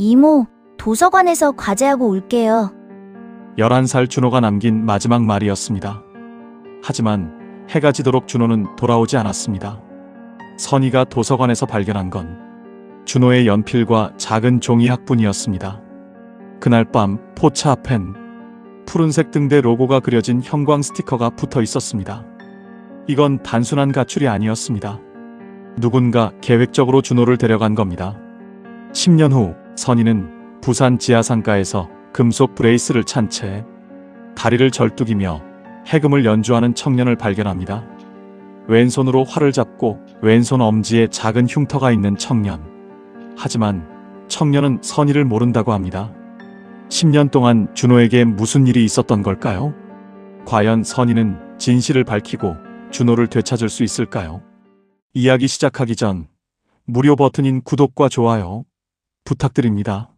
이모, 도서관에서 과제하고 올게요. 11살 준호가 남긴 마지막 말이었습니다. 하지만 해가 지도록 준호는 돌아오지 않았습니다. 선희가 도서관에서 발견한 건 준호의 연필과 작은 종이 학분이었습니다. 그날 밤 포차 앞엔 푸른색 등대 로고가 그려진 형광 스티커가 붙어 있었습니다. 이건 단순한 가출이 아니었습니다. 누군가 계획적으로 준호를 데려간 겁니다. 10년 후 선희는 부산 지하상가에서 금속 브레이스를 찬 채 다리를 절뚝이며 해금을 연주하는 청년을 발견합니다. 왼손으로 활을 잡고 왼손 엄지에 작은 흉터가 있는 청년. 하지만 청년은 선희를 모른다고 합니다. 10년 동안 준호에게 무슨 일이 있었던 걸까요? 과연 선희는 진실을 밝히고 준호를 되찾을 수 있을까요? 이야기 시작하기 전 무료 버튼인 구독과 좋아요 부탁드립니다.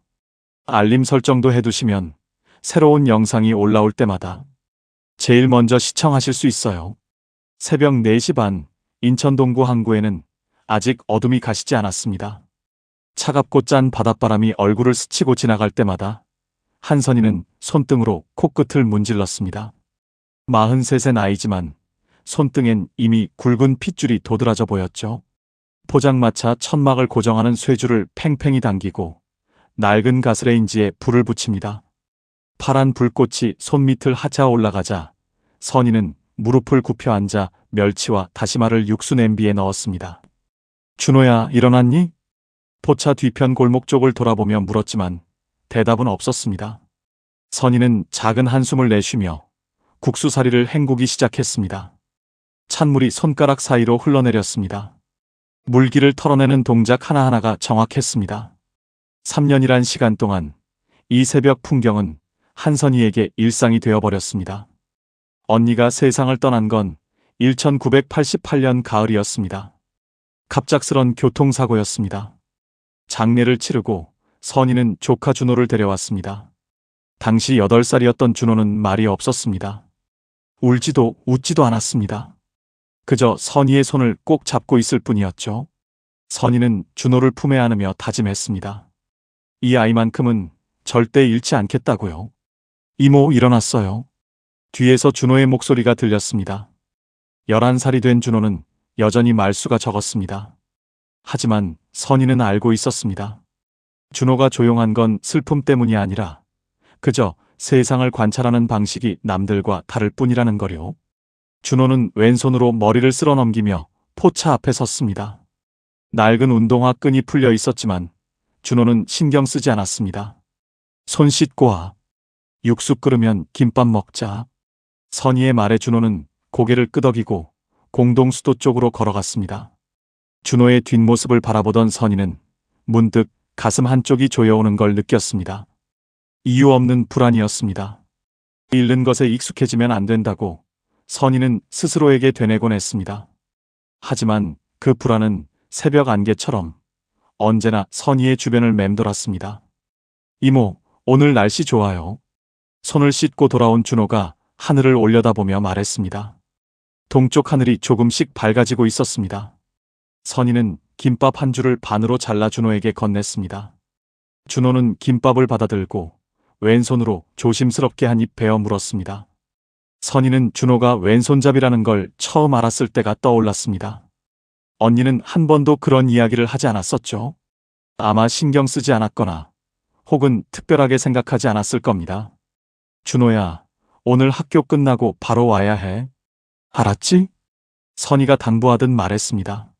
알림 설정도 해두시면 새로운 영상이 올라올 때마다 제일 먼저 시청하실 수 있어요. 새벽 4시 반 인천 동구 항구에는 아직 어둠이 가시지 않았습니다. 차갑고 짠 바닷바람이 얼굴을 스치고 지나갈 때마다 한선희는 손등으로 코끝을 문질렀습니다. 43세 나이지만 손등엔 이미 굵은 핏줄이 도드라져 보였죠. 포장마차 천막을 고정하는 쇠줄을 팽팽히 당기고 낡은 가스레인지에 불을 붙입니다. 파란 불꽃이 손밑을 하차 올라가자 선희는 무릎을 굽혀 앉아 멸치와 다시마를 육수 냄비에 넣었습니다. 준호야, 일어났니? 포차 뒤편 골목 쪽을 돌아보며 물었지만 대답은 없었습니다. 선희는 작은 한숨을 내쉬며 국수사리를 헹구기 시작했습니다. 찬물이 손가락 사이로 흘러내렸습니다. 물기를 털어내는 동작 하나하나가 정확했습니다. 3년이란 시간 동안 이 새벽 풍경은 한선희에게 일상이 되어버렸습니다. 언니가 세상을 떠난 건 1988년 가을이었습니다. 갑작스런 교통사고였습니다. 장례를 치르고 선희는 조카 준호를 데려왔습니다. 당시 8살이었던 준호는 말이 없었습니다. 울지도 웃지도 않았습니다. 그저 선희의 손을 꼭 잡고 있을 뿐이었죠. 선희는 준호를 품에 안으며 다짐했습니다. 이 아이만큼은 절대 잃지 않겠다고요. 이모, 일어났어요. 뒤에서 준호의 목소리가 들렸습니다. 11살이 된 준호는 여전히 말수가 적었습니다. 하지만 선희는 알고 있었습니다. 준호가 조용한 건 슬픔 때문이 아니라 그저 세상을 관찰하는 방식이 남들과 다를 뿐이라는 거요. 준호는 왼손으로 머리를 쓸어 넘기며 포차 앞에 섰습니다. 낡은 운동화 끈이 풀려 있었지만 준호는 신경 쓰지 않았습니다. 손 씻고 와. 육수 끓으면 김밥 먹자. 선희의 말에 준호는 고개를 끄덕이고 공동수도 쪽으로 걸어갔습니다. 준호의 뒷모습을 바라보던 선희는 문득 가슴 한쪽이 조여오는 걸 느꼈습니다. 이유 없는 불안이었습니다. 잃는 것에 익숙해지면 안 된다고 선희는 스스로에게 되뇌곤 했습니다. 하지만 그 불안은 새벽 안개처럼 언제나 선희의 주변을 맴돌았습니다. 이모, 오늘 날씨 좋아요. 손을 씻고 돌아온 준호가 하늘을 올려다보며 말했습니다. 동쪽 하늘이 조금씩 밝아지고 있었습니다. 선희는 김밥 한 줄을 반으로 잘라 준호에게 건넸습니다. 준호는 김밥을 받아들고 왼손으로 조심스럽게 한 입 베어 물었습니다. 선희는 준호가 왼손잡이라는 걸 처음 알았을 때가 떠올랐습니다. 언니는 한 번도 그런 이야기를 하지 않았었죠. 아마 신경 쓰지 않았거나 혹은 특별하게 생각하지 않았을 겁니다. 준호야, 오늘 학교 끝나고 바로 와야 해. 알았지? 선희가 당부하듯 말했습니다.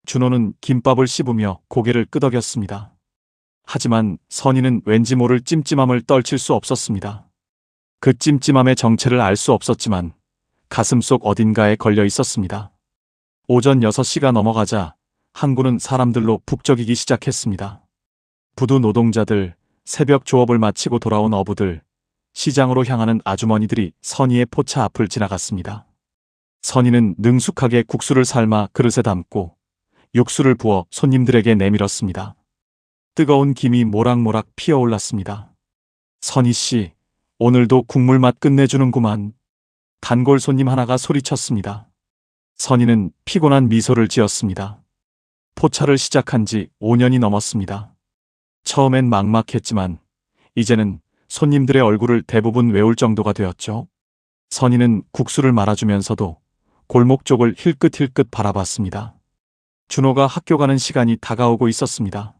준호는 김밥을 씹으며 고개를 끄덕였습니다. 하지만 선희는 왠지 모를 찜찜함을 떨칠 수 없었습니다. 그 찜찜함의 정체를 알 수 없었지만 가슴속 어딘가에 걸려 있었습니다. 오전 6시가 넘어가자 항구는 사람들로 북적이기 시작했습니다. 부두 노동자들, 새벽 조업을 마치고 돌아온 어부들, 시장으로 향하는 아주머니들이 선희의 포차 앞을 지나갔습니다. 선희는 능숙하게 국수를 삶아 그릇에 담고 육수를 부어 손님들에게 내밀었습니다. 뜨거운 김이 모락모락 피어올랐습니다. 선희 씨, 오늘도 국물 맛 끝내주는구만. 단골 손님 하나가 소리쳤습니다. 선희는 피곤한 미소를 지었습니다. 포차를 시작한 지 5년이 넘었습니다. 처음엔 막막했지만 이제는 손님들의 얼굴을 대부분 외울 정도가 되었죠. 선희는 국수를 말아주면서도 골목 쪽을 힐끗힐끗 바라봤습니다. 준호가 학교 가는 시간이 다가오고 있었습니다.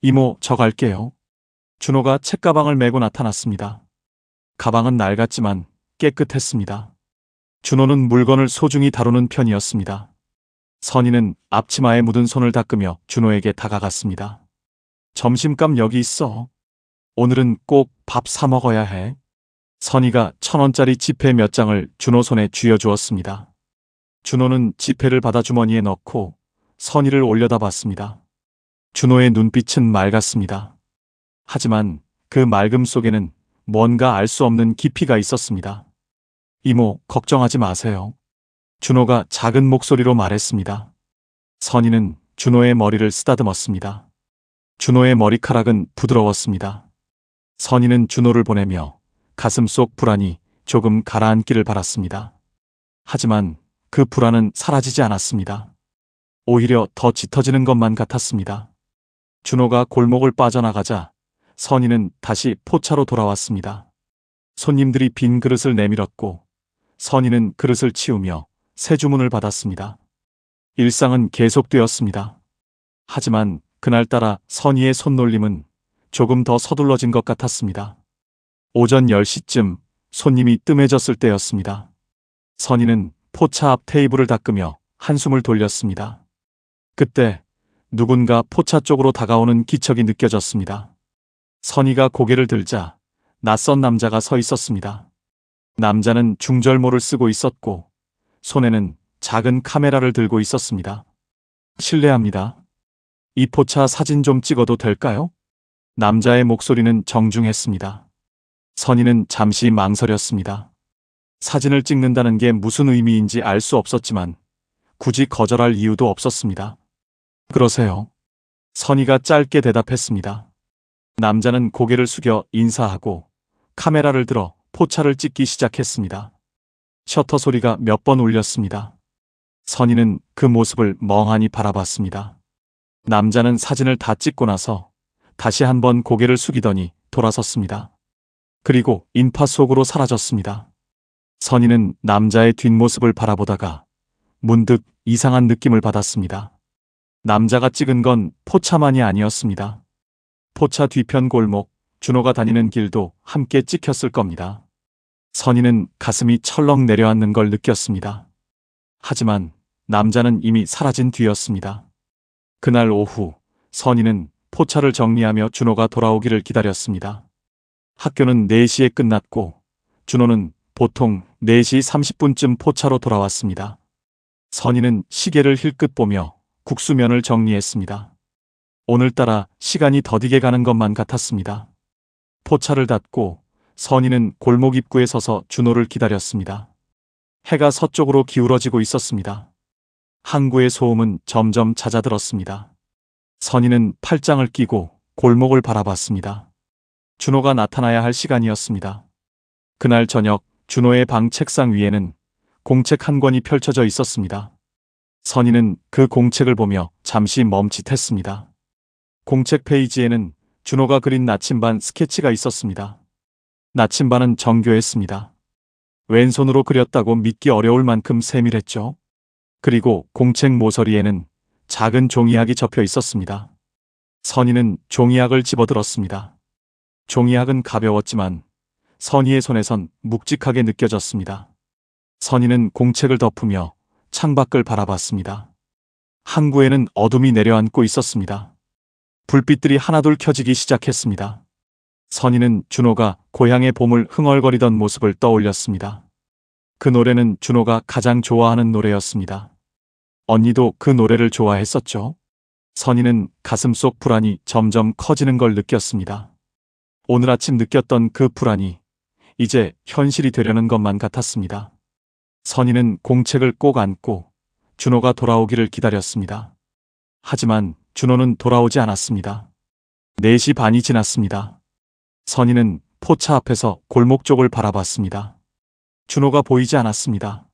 이모, 저 갈게요. 준호가 책가방을 메고 나타났습니다. 가방은 낡았지만 깨끗했습니다. 준호는 물건을 소중히 다루는 편이었습니다. 선희는 앞치마에 묻은 손을 닦으며 준호에게 다가갔습니다. 점심값 여기 있어. 오늘은 꼭 밥 사 먹어야 해. 선희가 1,000원짜리 지폐 몇 장을 준호 손에 쥐어주었습니다. 준호는 지폐를 받아 주머니에 넣고 선희를 올려다봤습니다. 준호의 눈빛은 맑았습니다. 하지만 그 맑음 속에는 뭔가 알 수 없는 깊이가 있었습니다. 이모, 걱정하지 마세요. 준호가 작은 목소리로 말했습니다. 선희는 준호의 머리를 쓰다듬었습니다. 준호의 머리카락은 부드러웠습니다. 선희는 준호를 보내며 가슴 속 불안이 조금 가라앉기를 바랐습니다. 하지만 그 불안은 사라지지 않았습니다. 오히려 더 짙어지는 것만 같았습니다. 준호가 골목을 빠져나가자 선희는 다시 포차로 돌아왔습니다. 손님들이 빈 그릇을 내밀었고 선희는 그릇을 치우며 새 주문을 받았습니다. 일상은 계속되었습니다. 하지만 그날따라 선희의 손놀림은 조금 더 서둘러진 것 같았습니다. 오전 10시쯤 손님이 뜸해졌을 때였습니다. 선희는 포차 앞 테이블을 닦으며 한숨을 돌렸습니다. 그때 누군가 포차 쪽으로 다가오는 기척이 느껴졌습니다. 선희가 고개를 들자 낯선 남자가 서 있었습니다. 남자는 중절모를 쓰고 있었고 손에는 작은 카메라를 들고 있었습니다. 실례합니다. 이 포차 사진 좀 찍어도 될까요? 남자의 목소리는 정중했습니다. 선희는 잠시 망설였습니다. 사진을 찍는다는 게 무슨 의미인지 알 수 없었지만 굳이 거절할 이유도 없었습니다. 그러세요. 선희가 짧게 대답했습니다. 남자는 고개를 숙여 인사하고 카메라를 들어 포차를 찍기 시작했습니다. 셔터 소리가 몇 번 울렸습니다. 선희는 그 모습을 멍하니 바라봤습니다. 남자는 사진을 다 찍고 나서 다시 한번 고개를 숙이더니 돌아섰습니다. 그리고 인파 속으로 사라졌습니다. 선희는 남자의 뒷모습을 바라보다가 문득 이상한 느낌을 받았습니다. 남자가 찍은 건 포차만이 아니었습니다. 포차 뒤편 골목, 준호가 다니는 길도 함께 찍혔을 겁니다. 선희는 가슴이 철렁 내려앉는 걸 느꼈습니다. 하지만 남자는 이미 사라진 뒤였습니다. 그날 오후, 선희는 포차를 정리하며 준호가 돌아오기를 기다렸습니다. 학교는 4시에 끝났고 준호는 보통 4시 30분쯤 포차로 돌아왔습니다. 선희는 시계를 힐끗 보며 국수면을 정리했습니다. 오늘따라 시간이 더디게 가는 것만 같았습니다. 포차를 닫고 선희는 골목 입구에 서서 준호를 기다렸습니다. 해가 서쪽으로 기울어지고 있었습니다. 항구의 소음은 점점 잦아들었습니다. 선희는 팔짱을 끼고 골목을 바라봤습니다. 준호가 나타나야 할 시간이었습니다. 그날 저녁 준호의 방 책상 위에는 공책 한 권이 펼쳐져 있었습니다. 선희는 그 공책을 보며 잠시 멈칫했습니다. 공책 페이지에는 준호가 그린 나침반 스케치가 있었습니다. 나침반은 정교했습니다. 왼손으로 그렸다고 믿기 어려울 만큼 세밀했죠. 그리고 공책 모서리에는 작은 종이약이 접혀 있었습니다. 선희는 종이약을 집어들었습니다. 종이약은 가벼웠지만 선희의 손에선 묵직하게 느껴졌습니다. 선희는 공책을 덮으며 창밖을 바라봤습니다. 항구에는 어둠이 내려앉고 있었습니다. 불빛들이 하나둘 켜지기 시작했습니다. 선희는 준호가 고향의 봄을 흥얼거리던 모습을 떠올렸습니다. 그 노래는 준호가 가장 좋아하는 노래였습니다. 언니도 그 노래를 좋아했었죠. 선희는 가슴속 불안이 점점 커지는 걸 느꼈습니다. 오늘 아침 느꼈던 그 불안이 이제 현실이 되려는 것만 같았습니다. 선희는 공책을 꼭 안고 준호가 돌아오기를 기다렸습니다. 하지만 준호는 돌아오지 않았습니다. 4시 반이 지났습니다. 선희는 포차 앞에서 골목 쪽을 바라봤습니다. 준호가 보이지 않았습니다.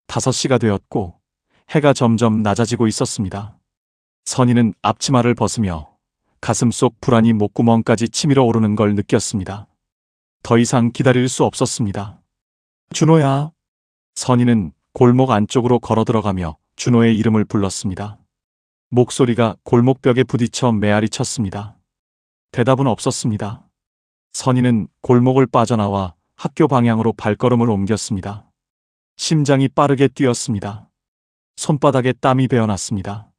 5시가 되었고 해가 점점 낮아지고 있었습니다. 선희는 앞치마를 벗으며 가슴속 불안이 목구멍까지 치밀어 오르는 걸 느꼈습니다. 더 이상 기다릴 수 없었습니다. 준호야. 선희는 골목 안쪽으로 걸어 들어가며 준호의 이름을 불렀습니다. 목소리가 골목벽에 부딪혀 메아리 쳤습니다. 대답은 없었습니다. 선희는 골목을 빠져나와 학교 방향으로 발걸음을 옮겼습니다. 심장이 빠르게 뛰었습니다. 손바닥에 땀이 배어났습니다.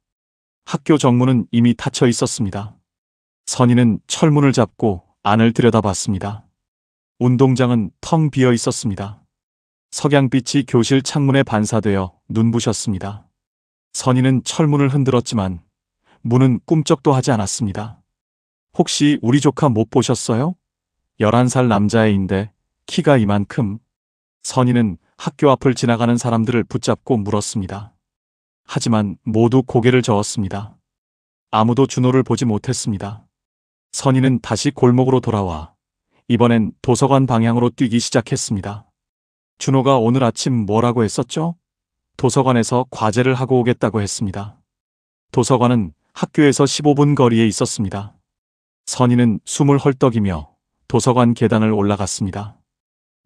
학교 정문은 이미 닫혀 있었습니다. 선희는 철문을 잡고 안을 들여다봤습니다. 운동장은 텅 비어 있었습니다. 석양빛이 교실 창문에 반사되어 눈부셨습니다. 선희는 철문을 흔들었지만 문은 꿈쩍도 하지 않았습니다. 혹시 우리 조카 못 보셨어요? 11살 남자애인데 키가 이만큼. 선희는 학교 앞을 지나가는 사람들을 붙잡고 물었습니다. 하지만 모두 고개를 저었습니다. 아무도 준호를 보지 못했습니다. 선희는 다시 골목으로 돌아와 이번엔 도서관 방향으로 뛰기 시작했습니다. 준호가 오늘 아침 뭐라고 했었죠? 도서관에서 과제를 하고 오겠다고 했습니다. 도서관은 학교에서 15분 거리에 있었습니다. 선희는 숨을 헐떡이며 도서관 계단을 올라갔습니다.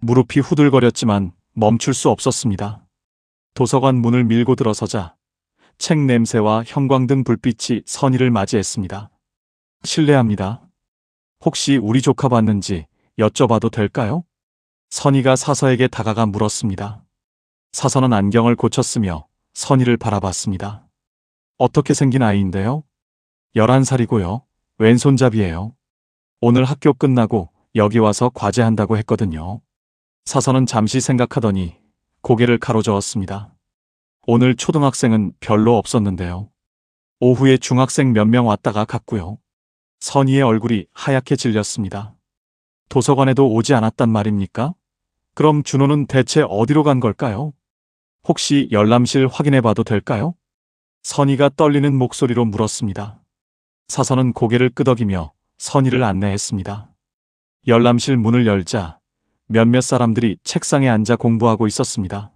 무릎이 후들거렸지만 멈출 수 없었습니다. 도서관 문을 밀고 들어서자 책 냄새와 형광등 불빛이 선희를 맞이했습니다. 실례합니다. 혹시 우리 조카 봤는지 여쭤봐도 될까요? 선희가 사서에게 다가가 물었습니다. 사서는 안경을 고쳤으며 선희를 바라봤습니다. 어떻게 생긴 아이인데요? 11살이고요. 왼손잡이에요. 오늘 학교 끝나고 여기 와서 과제한다고 했거든요. 사서는 잠시 생각하더니 고개를 가로저었습니다. 오늘 초등학생은 별로 없었는데요. 오후에 중학생 몇 명 왔다가 갔고요. 선희의 얼굴이 하얗게 질렸습니다. 도서관에도 오지 않았단 말입니까? 그럼 준호는 대체 어디로 간 걸까요? 혹시 열람실 확인해 봐도 될까요? 선희가 떨리는 목소리로 물었습니다. 사서는 고개를 끄덕이며 선희를 안내했습니다. 열람실 문을 열자 몇몇 사람들이 책상에 앉아 공부하고 있었습니다.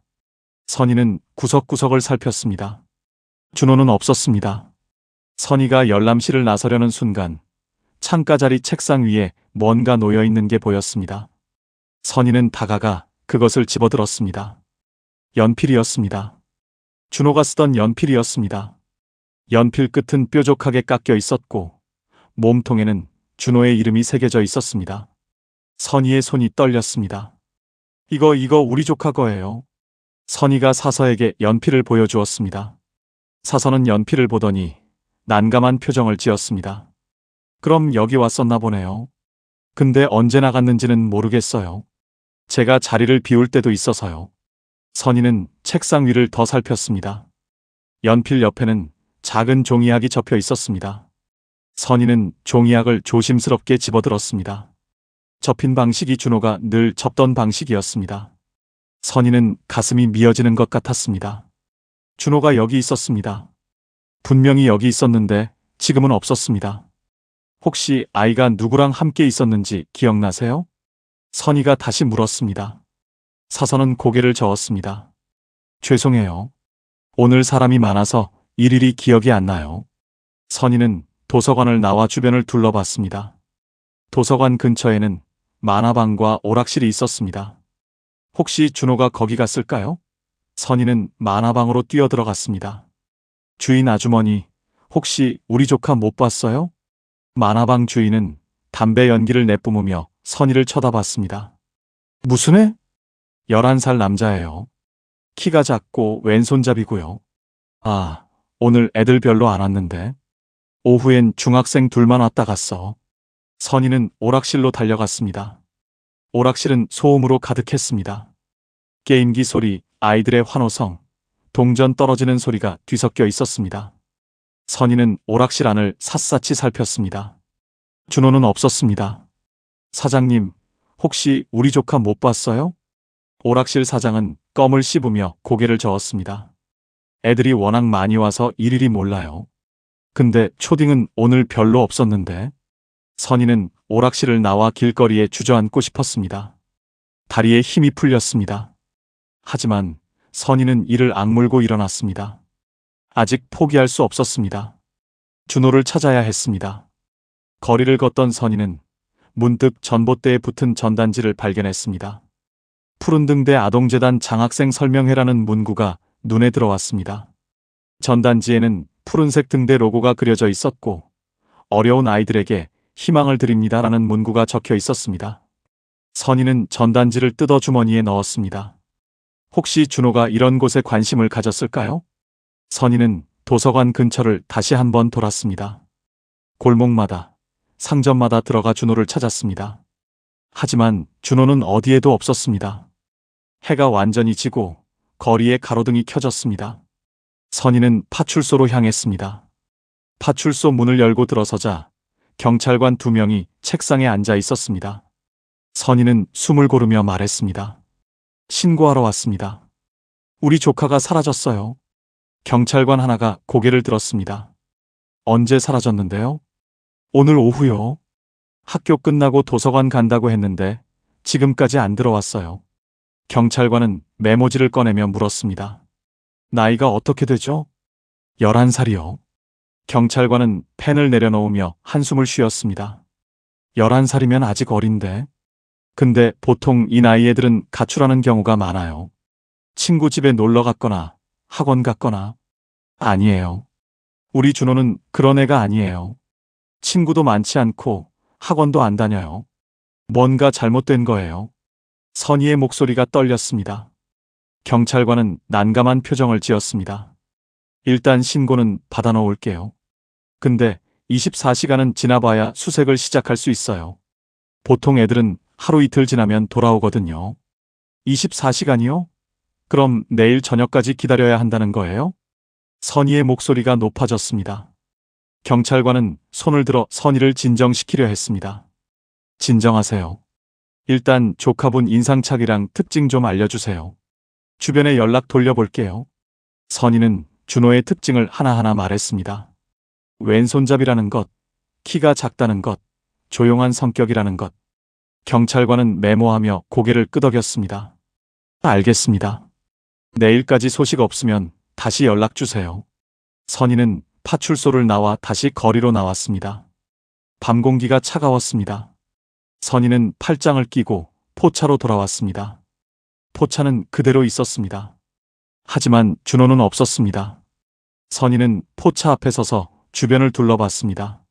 선희는 구석구석을 살폈습니다. 준호는 없었습니다. 선희가 열람실을 나서려는 순간 창가 자리 책상 위에 뭔가 놓여 있는 게 보였습니다. 선희는 다가가 그것을 집어들었습니다. 연필이었습니다. 준호가 쓰던 연필이었습니다. 연필 끝은 뾰족하게 깎여 있었고 몸통에는 준호의 이름이 새겨져 있었습니다. 선희의 손이 떨렸습니다. 이거 우리 조카 거예요. 선희가 사서에게 연필을 보여주었습니다. 사서는 연필을 보더니 난감한 표정을 지었습니다. 그럼 여기 왔었나 보네요. 근데 언제 나갔는지는 모르겠어요. 제가 자리를 비울 때도 있어서요. 선희는 책상 위를 더 살폈습니다. 연필 옆에는 작은 종이약이 접혀 있었습니다. 선희는 종이약을 조심스럽게 집어들었습니다. 접힌 방식이 준호가 늘 접던 방식이었습니다. 선희는 가슴이 미어지는 것 같았습니다. 준호가 여기 있었습니다. 분명히 여기 있었는데 지금은 없었습니다. 혹시 아이가 누구랑 함께 있었는지 기억나세요? 선희가 다시 물었습니다. 사서는 고개를 저었습니다. 죄송해요. 오늘 사람이 많아서 일일이 기억이 안 나요. 선희는 도서관을 나와 주변을 둘러봤습니다. 도서관 근처에는 만화방과 오락실이 있었습니다. 혹시 준호가 거기 갔을까요? 선희는 만화방으로 뛰어들어갔습니다. 주인 아주머니, 혹시 우리 조카 못 봤어요? 만화방 주인은 담배 연기를 내뿜으며 선희를 쳐다봤습니다. 무슨 애? 11살 남자예요. 키가 작고 왼손잡이고요. 아, 오늘 애들 별로 안 왔는데. 오후엔 중학생 둘만 왔다 갔어. 선희는 오락실로 달려갔습니다. 오락실은 소음으로 가득했습니다. 게임기 소리, 아이들의 환호성, 동전 떨어지는 소리가 뒤섞여 있었습니다. 선희는 오락실 안을 샅샅이 살폈습니다. 준호는 없었습니다. 사장님, 혹시 우리 조카 못 봤어요? 오락실 사장은 껌을 씹으며 고개를 저었습니다. 애들이 워낙 많이 와서 일일이 몰라요. 근데 초딩은 오늘 별로 없었는데. 선희는 오락실을 나와 길거리에 주저앉고 싶었습니다. 다리에 힘이 풀렸습니다. 하지만 선희는 이를 악물고 일어났습니다. 아직 포기할 수 없었습니다. 준호를 찾아야 했습니다. 거리를 걷던 선희는 문득 전봇대에 붙은 전단지를 발견했습니다. 푸른등대 아동재단 장학생 설명회라는 문구가 눈에 들어왔습니다. 전단지에는 푸른색 등대 로고가 그려져 있었고 어려운 아이들에게 희망을 드립니다라는 문구가 적혀 있었습니다. 선희는 전단지를 뜯어 주머니에 넣었습니다. 혹시 준호가 이런 곳에 관심을 가졌을까요? 선희는 도서관 근처를 다시 한번 돌았습니다. 골목마다, 상점마다 들어가 준호를 찾았습니다. 하지만 준호는 어디에도 없었습니다. 해가 완전히 지고 거리에 가로등이 켜졌습니다. 선희는 파출소로 향했습니다. 파출소 문을 열고 들어서자 경찰관 2명이 책상에 앉아 있었습니다. 선희는 숨을 고르며 말했습니다. 신고하러 왔습니다. 우리 조카가 사라졌어요. 경찰관 하나가 고개를 들었습니다. 언제 사라졌는데요? 오늘 오후요. 학교 끝나고 도서관 간다고 했는데 지금까지 안 들어왔어요. 경찰관은 메모지를 꺼내며 물었습니다. 나이가 어떻게 되죠? 11살이요. 경찰관은 펜을 내려놓으며 한숨을 쉬었습니다. 11살이면 아직 어린데. 근데 보통 이 나이 애들은 가출하는 경우가 많아요. 친구 집에 놀러 갔거나 학원 갔거나. 아니에요. 우리 준호는 그런 애가 아니에요. 친구도 많지 않고 학원도 안 다녀요. 뭔가 잘못된 거예요. 선희의 목소리가 떨렸습니다. 경찰관은 난감한 표정을 지었습니다. 일단 신고는 받아놓을게요. 근데 24시간은 지나봐야 수색을 시작할 수 있어요. 보통 애들은 하루 이틀 지나면 돌아오거든요. 24시간이요? 그럼 내일 저녁까지 기다려야 한다는 거예요? 선희의 목소리가 높아졌습니다. 경찰관은 손을 들어 선희를 진정시키려 했습니다. 진정하세요. 일단 조카분 인상착이랑 특징 좀 알려주세요. 주변에 연락 돌려볼게요. 선희는 준호의 특징을 하나하나 말했습니다. 왼손잡이라는 것, 키가 작다는 것, 조용한 성격이라는 것. 경찰관은 메모하며 고개를 끄덕였습니다. 알겠습니다. 내일까지 소식 없으면 다시 연락 주세요. 선희는 파출소를 나와 다시 거리로 나왔습니다. 밤 공기가 차가웠습니다. 선희는 팔짱을 끼고 포차로 돌아왔습니다. 포차는 그대로 있었습니다. 하지만 준호는 없었습니다. 선희는 포차 앞에 서서 주변을 둘러봤습니다.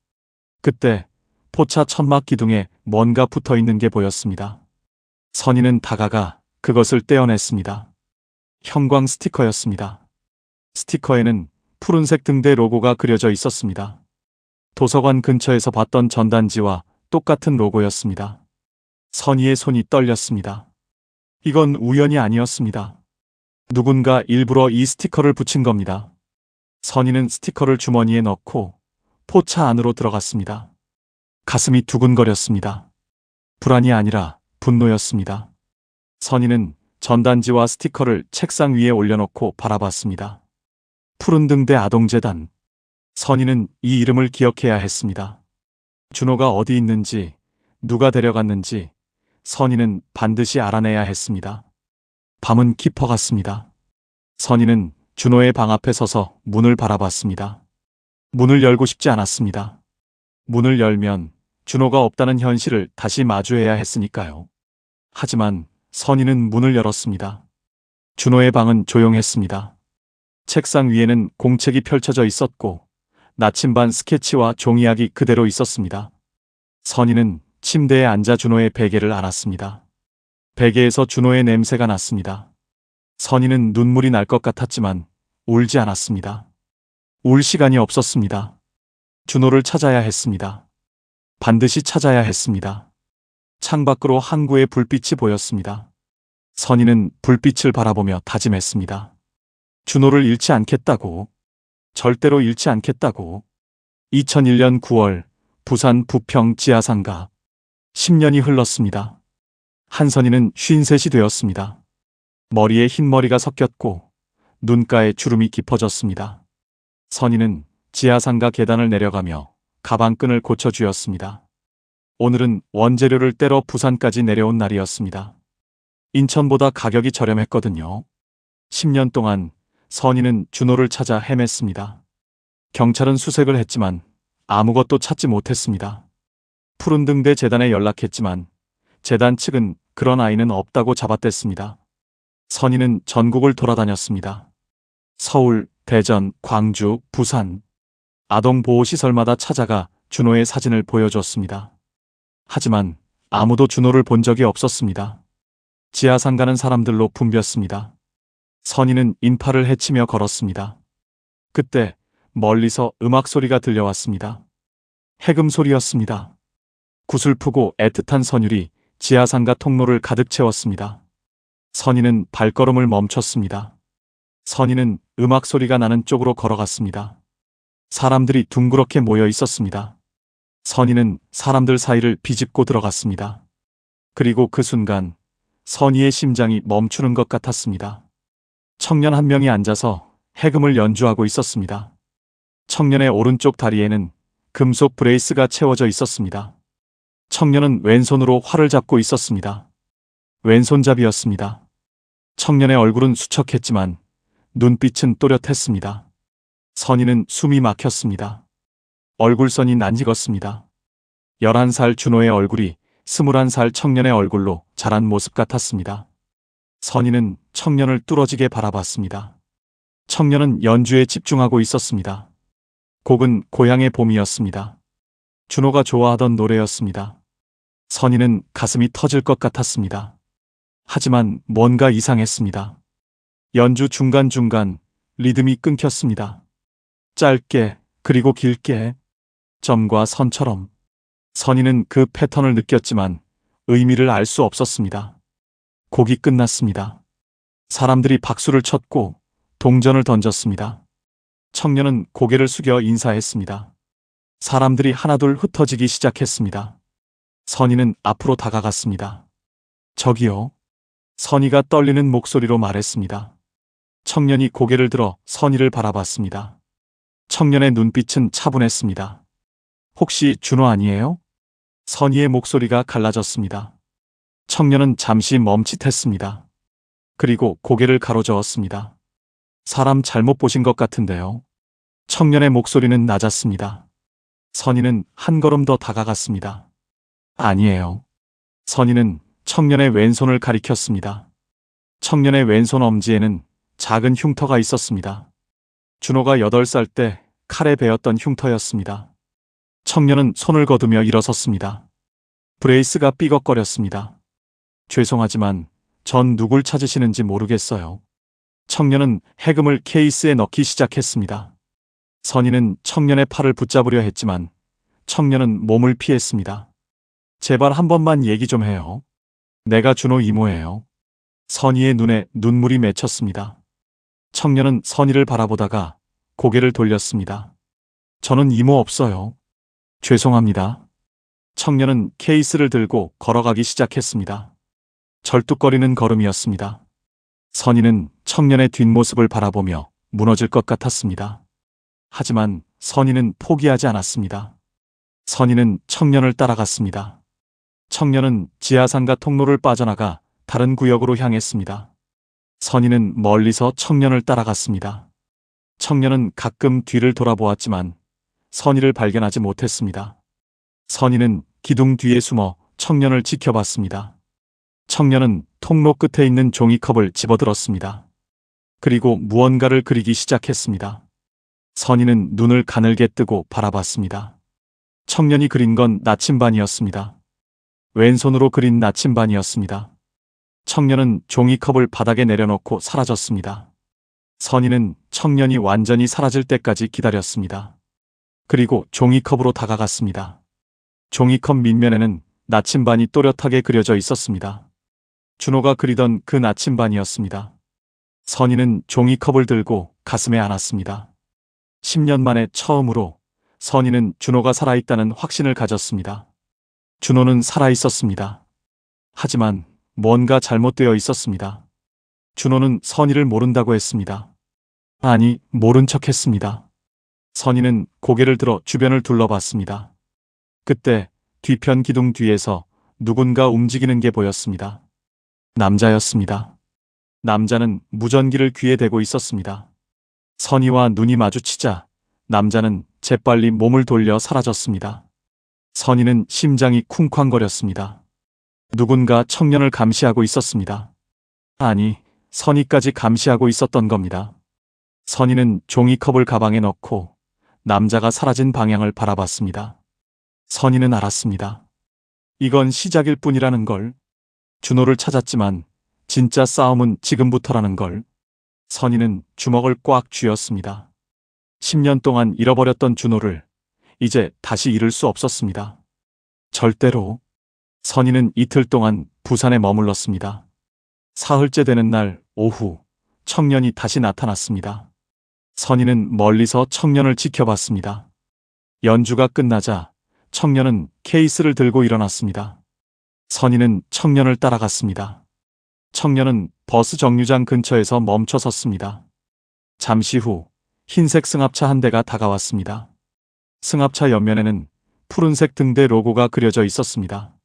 그때 포차 천막 기둥에 뭔가 붙어 있는 게 보였습니다. 선희는 다가가 그것을 떼어냈습니다. 형광 스티커였습니다. 스티커에는 푸른색 등대 로고가 그려져 있었습니다. 도서관 근처에서 봤던 전단지와 똑같은 로고였습니다. 선희의 손이 떨렸습니다. 이건 우연이 아니었습니다. 누군가 일부러 이 스티커를 붙인 겁니다. 선희는 스티커를 주머니에 넣고 포차 안으로 들어갔습니다. 가슴이 두근거렸습니다. 불안이 아니라 분노였습니다. 선희는 전단지와 스티커를 책상 위에 올려놓고 바라봤습니다. 푸른등대 아동재단. 선희는 이 이름을 기억해야 했습니다. 준호가 어디 있는지, 누가 데려갔는지 선희는 반드시 알아내야 했습니다. 밤은 깊어갔습니다. 선희는 준호의 방 앞에 서서 문을 바라봤습니다. 문을 열고 싶지 않았습니다. 문을 열면 준호가 없다는 현실을 다시 마주해야 했으니까요. 하지만 선희는 문을 열었습니다. 준호의 방은 조용했습니다. 책상 위에는 공책이 펼쳐져 있었고 나침반 스케치와 종이약이 그대로 있었습니다. 선희는 침대에 앉아 준호의 베개를 안았습니다. 베개에서 준호의 냄새가 났습니다. 선희는 눈물이 날 것 같았지만 울지 않았습니다. 울 시간이 없었습니다. 준호를 찾아야 했습니다. 반드시 찾아야 했습니다. 창밖으로 항구의 불빛이 보였습니다. 선희는 불빛을 바라보며 다짐했습니다. 준호를 잃지 않겠다고. 절대로 잃지 않겠다고. 2001년 9월 부산 부평 지하상가. 10년이 흘렀습니다. 한선희는 53이 되었습니다. 머리에 흰머리가 섞였고 눈가에 주름이 깊어졌습니다. 선희는 지하상가 계단을 내려가며 가방끈을 고쳐주었습니다. 오늘은 원재료를 떼러 부산까지 내려온 날이었습니다. 인천보다 가격이 저렴했거든요. 10년 동안 선희는 준호를 찾아 헤맸습니다. 경찰은 수색을 했지만 아무것도 찾지 못했습니다. 푸른등대 재단에 연락했지만 재단 측은 그런 아이는 없다고 잡아댔습니다. 선희는 전국을 돌아다녔습니다. 서울, 대전, 광주, 부산, 아동보호시설마다 찾아가 준호의 사진을 보여줬습니다. 하지만 아무도 준호를 본 적이 없었습니다. 지하상 가는 사람들로 붐볐습니다. 선희는 인파를 헤치며 걸었습니다. 그때 멀리서 음악 소리가 들려왔습니다. 해금 소리였습니다. 구슬프고 애틋한 선율이 지하상가 통로를 가득 채웠습니다. 선희는 발걸음을 멈췄습니다. 선희는 음악 소리가 나는 쪽으로 걸어갔습니다. 사람들이 둥그렇게 모여 있었습니다. 선희는 사람들 사이를 비집고 들어갔습니다. 그리고 그 순간 선희의 심장이 멈추는 것 같았습니다. 청년 한 명이 앉아서 해금을 연주하고 있었습니다. 청년의 오른쪽 다리에는 금속 브레이스가 채워져 있었습니다. 청년은 왼손으로 활을 잡고 있었습니다. 왼손잡이였습니다. 청년의 얼굴은 수척했지만 눈빛은 또렷했습니다. 선희는 숨이 막혔습니다. 얼굴선이 낯익었습니다. 11살 준호의 얼굴이 21살 청년의 얼굴로 자란 모습 같았습니다. 선희는 청년을 뚫어지게 바라봤습니다. 청년은 연주에 집중하고 있었습니다. 곡은 고향의 봄이었습니다. 준호가 좋아하던 노래였습니다. 선희는 가슴이 터질 것 같았습니다. 하지만 뭔가 이상했습니다. 연주 중간중간 리듬이 끊겼습니다. 짧게 그리고 길게 점과 선처럼. 선희는 그 패턴을 느꼈지만 의미를 알 수 없었습니다. 곡이 끝났습니다. 사람들이 박수를 쳤고 동전을 던졌습니다. 청년은 고개를 숙여 인사했습니다. 사람들이 하나둘 흩어지기 시작했습니다. 선희는 앞으로 다가갔습니다. 저기요. 선희가 떨리는 목소리로 말했습니다. 청년이 고개를 들어 선희를 바라봤습니다. 청년의 눈빛은 차분했습니다. 혹시 준호 아니에요? 선희의 목소리가 갈라졌습니다. 청년은 잠시 멈칫했습니다. 그리고 고개를 가로저었습니다. 사람 잘못 보신 것 같은데요. 청년의 목소리는 낮았습니다. 선희는 한 걸음 더 다가갔습니다. 아니에요. 선희는 청년의 왼손을 가리켰습니다. 청년의 왼손 엄지에는 작은 흉터가 있었습니다. 준호가 8살 때 칼에 베었던 흉터였습니다. 청년은 손을 거두며 일어섰습니다. 브레이스가 삐걱거렸습니다. 죄송하지만 전 누굴 찾으시는지 모르겠어요. 청년은 해금을 케이스에 넣기 시작했습니다. 선희는 청년의 팔을 붙잡으려 했지만 청년은 몸을 피했습니다. 제발 한 번만 얘기 좀 해요. 내가 준호 이모예요. 선희의 눈에 눈물이 맺혔습니다. 청년은 선희를 바라보다가 고개를 돌렸습니다. 저는 이모 없어요. 죄송합니다. 청년은 케이스를 들고 걸어가기 시작했습니다. 절뚝거리는 걸음이었습니다. 선희는 청년의 뒷모습을 바라보며 무너질 것 같았습니다. 하지만 선희는 포기하지 않았습니다. 선희는 청년을 따라갔습니다. 청년은 지하상가 통로를 빠져나가 다른 구역으로 향했습니다. 선희는 멀리서 청년을 따라갔습니다. 청년은 가끔 뒤를 돌아보았지만 선희를 발견하지 못했습니다. 선희는 기둥 뒤에 숨어 청년을 지켜봤습니다. 청년은 통로 끝에 있는 종이컵을 집어들었습니다. 그리고 무언가를 그리기 시작했습니다. 선희는 눈을 가늘게 뜨고 바라봤습니다. 청년이 그린 건 나침반이었습니다. 왼손으로 그린 나침반이었습니다. 청년은 종이컵을 바닥에 내려놓고 사라졌습니다. 선희는 청년이 완전히 사라질 때까지 기다렸습니다. 그리고 종이컵으로 다가갔습니다. 종이컵 밑면에는 나침반이 또렷하게 그려져 있었습니다. 준호가 그리던 그 나침반이었습니다. 선희는 종이컵을 들고 가슴에 안았습니다. 10년 만에 처음으로 선희는 준호가 살아있다는 확신을 가졌습니다. 준호는 살아있었습니다. 하지만 뭔가 잘못되어 있었습니다. 준호는 선희를 모른다고 했습니다. 아니, 모른 척했습니다. 선희는 고개를 들어 주변을 둘러봤습니다. 그때 뒤편 기둥 뒤에서 누군가 움직이는 게 보였습니다. 남자였습니다. 남자는 무전기를 귀에 대고 있었습니다. 선희와 눈이 마주치자 남자는 재빨리 몸을 돌려 사라졌습니다. 선희는 심장이 쿵쾅거렸습니다. 누군가 청년을 감시하고 있었습니다. 아니, 선희까지 감시하고 있었던 겁니다. 선희는 종이컵을 가방에 넣고 남자가 사라진 방향을 바라봤습니다. 선희는 알았습니다. 이건 시작일 뿐이라는 걸. 준호를 찾았지만 진짜 싸움은 지금부터라는 걸. 선희는 주먹을 꽉 쥐었습니다. 10년 동안 잃어버렸던 준호를 이제 다시 잃을 수 없었습니다. 절대로. 선희는 이틀 동안 부산에 머물렀습니다. 사흘째 되는 날 오후 청년이 다시 나타났습니다. 선희는 멀리서 청년을 지켜봤습니다. 연주가 끝나자 청년은 케이스를 들고 일어났습니다. 선희는 청년을 따라갔습니다. 청년은 버스 정류장 근처에서 멈춰 섰습니다. 잠시 후 흰색 승합차 한 대가 다가왔습니다. 승합차 옆면에는 푸른색 등대 로고가 그려져 있었습니다.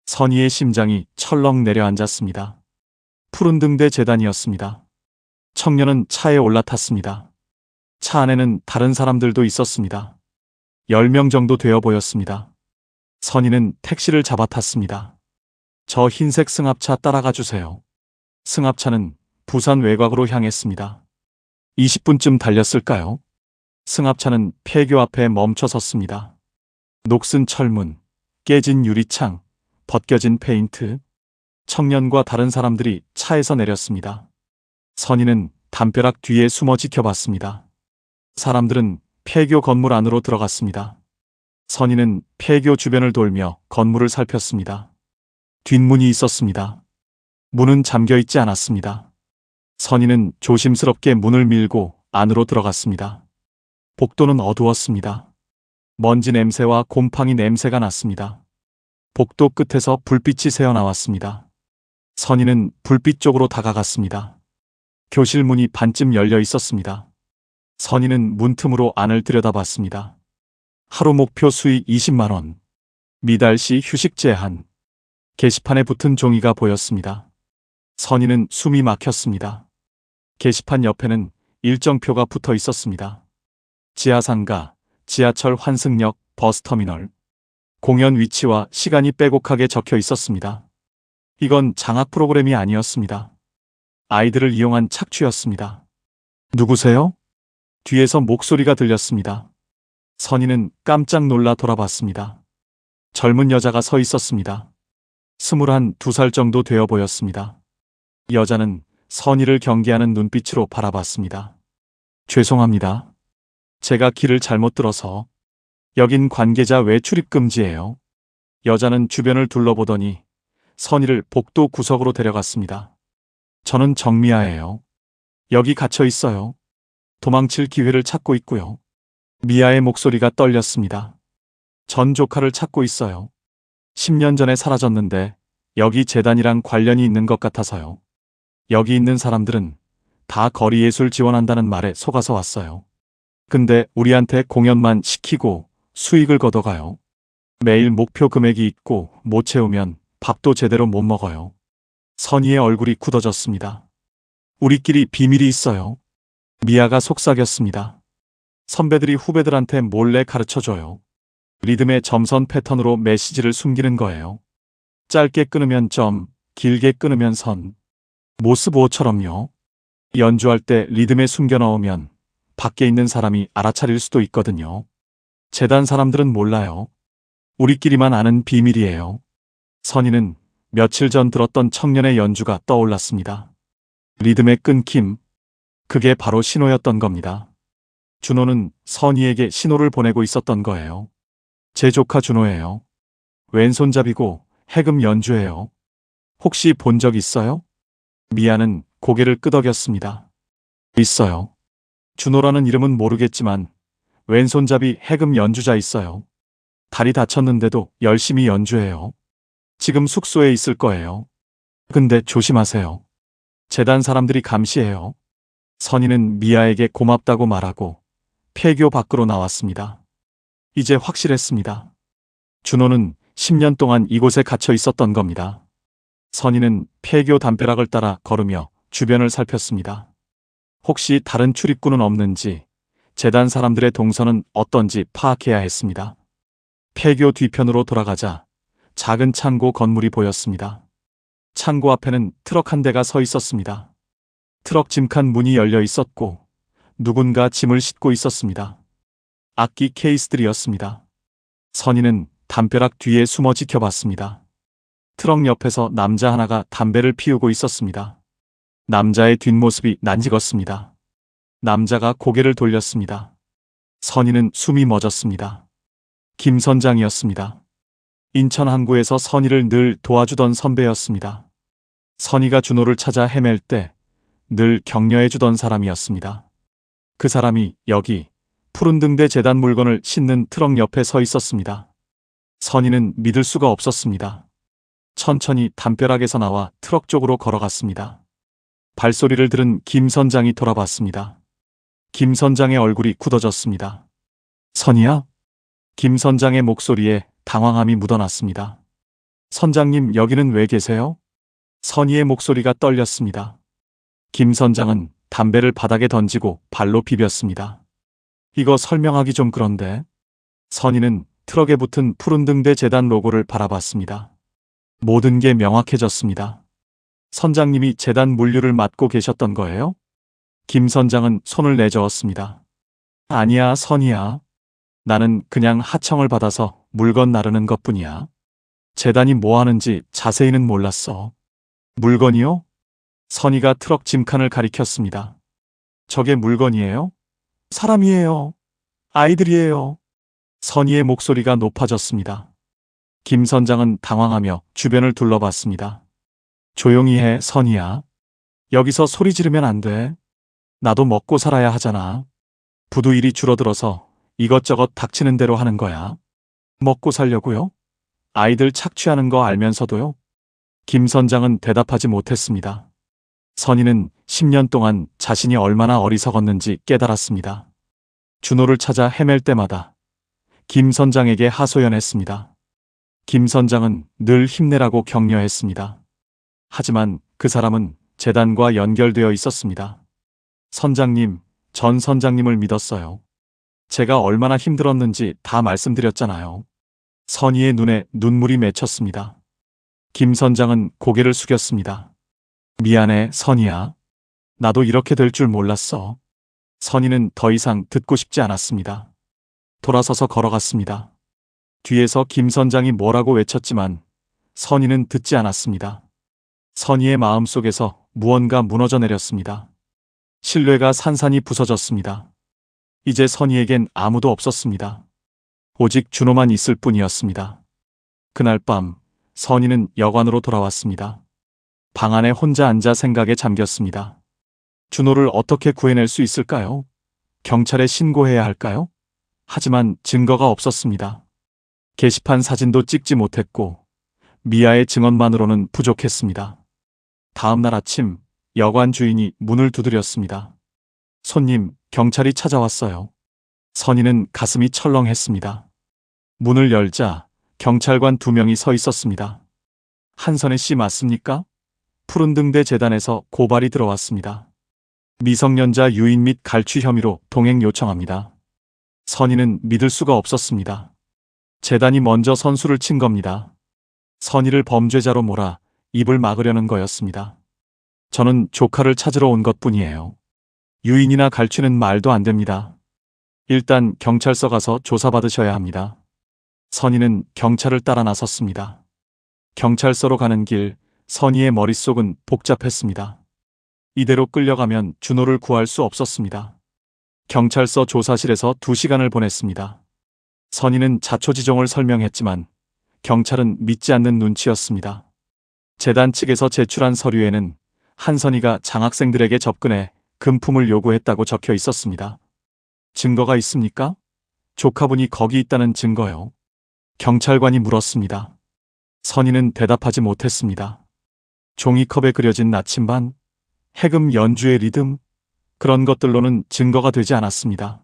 선희의 심장이 철렁 내려앉았습니다. 푸른 등대 재단이었습니다. 청년은 차에 올라탔습니다. 차 안에는 다른 사람들도 있었습니다. 10명 정도 되어 보였습니다. 선희는 택시를 잡아탔습니다. 저 흰색 승합차 따라가 주세요. 승합차는 부산 외곽으로 향했습니다. 20분쯤 달렸을까요? 승합차는 폐교 앞에 멈춰 섰습니다. 녹슨 철문, 깨진 유리창, 벗겨진 페인트. 청년과 다른 사람들이 차에서 내렸습니다. 선희는 담벼락 뒤에 숨어 지켜봤습니다. 사람들은 폐교 건물 안으로 들어갔습니다. 선희는 폐교 주변을 돌며 건물을 살폈습니다. 뒷문이 있었습니다. 문은 잠겨 있지 않았습니다. 선희는 조심스럽게 문을 밀고 안으로 들어갔습니다. 복도는 어두웠습니다. 먼지 냄새와 곰팡이 냄새가 났습니다. 복도 끝에서 불빛이 새어나왔습니다. 선희는 불빛 쪽으로 다가갔습니다. 교실 문이 반쯤 열려 있었습니다. 선희는 문틈으로 안을 들여다봤습니다. 하루 목표 수익 20만 원. 미달시 휴식 제한. 게시판에 붙은 종이가 보였습니다. 선희는 숨이 막혔습니다. 게시판 옆에는 일정표가 붙어 있었습니다. 지하상가, 지하철 환승역, 버스터미널. 공연 위치와 시간이 빼곡하게 적혀 있었습니다. 이건 장학 프로그램이 아니었습니다. 아이들을 이용한 착취였습니다. 누구세요? 뒤에서 목소리가 들렸습니다. 선희는 깜짝 놀라 돌아봤습니다. 젊은 여자가 서 있었습니다. 21~22살 정도 되어 보였습니다. 여자는 선희를 경계하는 눈빛으로 바라봤습니다. 죄송합니다. 제가 길을 잘못 들어서. 여긴 관계자 외 출입 금지예요. 여자는 주변을 둘러보더니 선희를 복도 구석으로 데려갔습니다. 저는 정미아예요. 여기 갇혀 있어요. 도망칠 기회를 찾고 있고요. 미아의 목소리가 떨렸습니다. 전 조카를 찾고 있어요. 10년 전에 사라졌는데 여기 재단이랑 관련이 있는 것 같아서요. 여기 있는 사람들은 다 거리예술 지원한다는 말에 속아서 왔어요. 근데 우리한테 공연만 시키고 수익을 걷어가요. 매일 목표 금액이 있고 못 채우면 밥도 제대로 못 먹어요. 선희의 얼굴이 굳어졌습니다. 우리끼리 비밀이 있어요. 미아가 속삭였습니다. 선배들이 후배들한테 몰래 가르쳐줘요. 리듬의 점선 패턴으로 메시지를 숨기는 거예요. 짧게 끊으면 점, 길게 끊으면 선. 모스보어처럼요. 연주할 때 리듬에 숨겨 넣으면 밖에 있는 사람이 알아차릴 수도 있거든요. 재단 사람들은 몰라요. 우리끼리만 아는 비밀이에요. 선희는 며칠 전 들었던 청년의 연주가 떠올랐습니다. 리듬의 끊김. 그게 바로 신호였던 겁니다. 준호는 선희에게 신호를 보내고 있었던 거예요. 제 조카 준호예요. 왼손잡이고 해금 연주예요. 혹시 본 적 있어요? 미아는 고개를 끄덕였습니다. 있어요. 준호라는 이름은 모르겠지만 왼손잡이 해금 연주자 있어요. 다리 다쳤는데도 열심히 연주해요. 지금 숙소에 있을 거예요. 근데 조심하세요. 재단 사람들이 감시해요. 선희는 미아에게 고맙다고 말하고 폐교 밖으로 나왔습니다. 이제 확실했습니다. 준호는 10년 동안 이곳에 갇혀 있었던 겁니다. 선희는 폐교 담벼락을 따라 걸으며 주변을 살폈습니다. 혹시 다른 출입구는 없는지, 재단 사람들의 동선은 어떤지 파악해야 했습니다. 폐교 뒤편으로 돌아가자 작은 창고 건물이 보였습니다. 창고 앞에는 트럭 한 대가 서 있었습니다. 트럭 짐칸 문이 열려 있었고 누군가 짐을 싣고 있었습니다. 악기 케이스들이었습니다. 선희는 담벼락 뒤에 숨어 지켜봤습니다. 트럭 옆에서 남자 하나가 담배를 피우고 있었습니다. 남자의 뒷모습이 낯익었습니다. 남자가 고개를 돌렸습니다. 선희는 숨이 멎었습니다. 김 선장이었습니다. 인천 항구에서 선희를 늘 도와주던 선배였습니다. 선희가 준호를 찾아 헤맬 때 늘 격려해주던 사람이었습니다. 그 사람이 여기 푸른등대 재단 물건을 싣는 트럭 옆에 서 있었습니다. 선희는 믿을 수가 없었습니다. 천천히 담벼락에서 나와 트럭 쪽으로 걸어갔습니다. 발소리를 들은 김 선장이 돌아봤습니다. 김 선장의 얼굴이 굳어졌습니다. 선희야? 김 선장의 목소리에 당황함이 묻어났습니다. 선장님, 여기는 왜 계세요? 선희의 목소리가 떨렸습니다. 김 선장은 담배를 바닥에 던지고 발로 비볐습니다. 이거 설명하기 좀 그런데. 선희는 트럭에 붙은 푸른등대 재단 로고를 바라봤습니다. 모든 게 명확해졌습니다. 선장님이 재단 물류를 맡고 계셨던 거예요? 김 선장은 손을 내저었습니다. 아니야, 선희야. 나는 그냥 하청을 받아서 물건 나르는 것뿐이야. 재단이 뭐 하는지 자세히는 몰랐어. 물건이요? 선희가 트럭 짐칸을 가리켰습니다. 저게 물건이에요? 사람이에요. 아이들이에요. 선희의 목소리가 높아졌습니다. 김 선장은 당황하며 주변을 둘러봤습니다. 조용히 해, 선희야. 여기서 소리 지르면 안 돼. 나도 먹고 살아야 하잖아. 부두 일이 줄어들어서 이것저것 닥치는 대로 하는 거야. 먹고 살려고요? 아이들 착취하는 거 알면서도요? 김 선장은 대답하지 못했습니다. 선희는 10년 동안 자신이 얼마나 어리석었는지 깨달았습니다. 준호를 찾아 헤맬 때마다 김 선장에게 하소연했습니다. 김 선장은 늘 힘내라고 격려했습니다. 하지만 그 사람은 재단과 연결되어 있었습니다. 선장님, 전 선장님을 믿었어요. 제가 얼마나 힘들었는지 다 말씀드렸잖아요. 선희의 눈에 눈물이 맺혔습니다. 김 선장은 고개를 숙였습니다. 미안해, 선희야. 나도 이렇게 될 줄 몰랐어. 선희는 더 이상 듣고 싶지 않았습니다. 돌아서서 걸어갔습니다. 뒤에서 김 선장이 뭐라고 외쳤지만 선희는 듣지 않았습니다. 선희의 마음속에서 무언가 무너져 내렸습니다. 신뢰가 산산이 부서졌습니다. 이제 선희에겐 아무도 없었습니다. 오직 준호만 있을 뿐이었습니다. 그날 밤 선희는 여관으로 돌아왔습니다. 방 안에 혼자 앉아 생각에 잠겼습니다. 준호를 어떻게 구해낼 수 있을까요? 경찰에 신고해야 할까요? 하지만 증거가 없었습니다. 게시판 사진도 찍지 못했고 미아의 증언만으로는 부족했습니다. 다음 날 아침 여관 주인이 문을 두드렸습니다. 손님, 경찰이 찾아왔어요. 선희는 가슴이 철렁했습니다. 문을 열자 경찰관 2명이 서 있었습니다. 한선혜 씨 맞습니까? 푸른등대 재단에서 고발이 들어왔습니다. 미성년자 유인 및 갈취 혐의로 동행 요청합니다. 선희는 믿을 수가 없었습니다. 재단이 먼저 선수를 친 겁니다. 선희를 범죄자로 몰아 입을 막으려는 거였습니다. 저는 조카를 찾으러 온 것뿐이에요. 유인이나 갈취는 말도 안 됩니다. 일단 경찰서 가서 조사받으셔야 합니다. 선희는 경찰을 따라 나섰습니다. 경찰서로 가는 길 선희의 머릿속은 복잡했습니다. 이대로 끌려가면 준호를 구할 수 없었습니다. 경찰서 조사실에서 2시간을 보냈습니다. 선희는 자초지종을 설명했지만 경찰은 믿지 않는 눈치였습니다. 재단 측에서 제출한 서류에는 한선희가 장학생들에게 접근해 금품을 요구했다고 적혀 있었습니다. 증거가 있습니까? 조카분이 거기 있다는 증거요. 경찰관이 물었습니다. 선희는 대답하지 못했습니다. 종이컵에 그려진 나침반, 해금 연주의 리듬, 그런 것들로는 증거가 되지 않았습니다.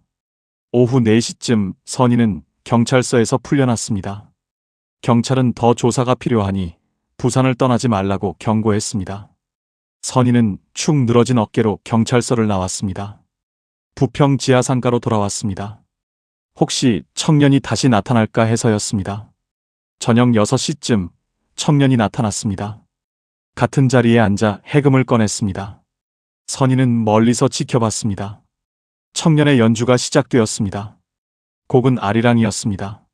오후 4시쯤 선희는 경찰서에서 풀려났습니다. 경찰은 더 조사가 필요하니 부산을 떠나지 말라고 경고했습니다. 선희는 축 늘어진 어깨로 경찰서를 나왔습니다. 부평 지하상가로 돌아왔습니다. 혹시 청년이 다시 나타날까 해서였습니다. 저녁 6시쯤 청년이 나타났습니다. 같은 자리에 앉아 해금을 꺼냈습니다. 선희는 멀리서 지켜봤습니다. 청년의 연주가 시작되었습니다. 곡은 아리랑이었습니다.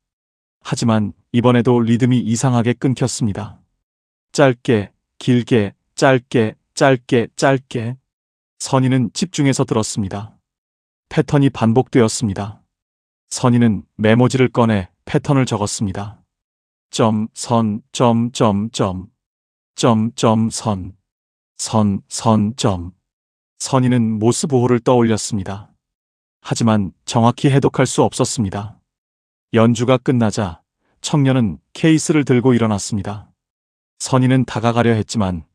하지만 이번에도 리듬이 이상하게 끊겼습니다. 짧게, 길게, 짧게, 짧게, 짧게. 선희는 집중해서 들었습니다. 패턴이 반복되었습니다. 선희는 메모지를 꺼내 패턴을 적었습니다. 점, 선, 점, 점, 점. 점, 점, 선. 선, 선, 점. 선희는 모스보호를 떠올렸습니다. 하지만 정확히 해독할 수 없었습니다. 연주가 끝나자 청년은 케이스를 들고 일어났습니다. 선희는 다가가려 했지만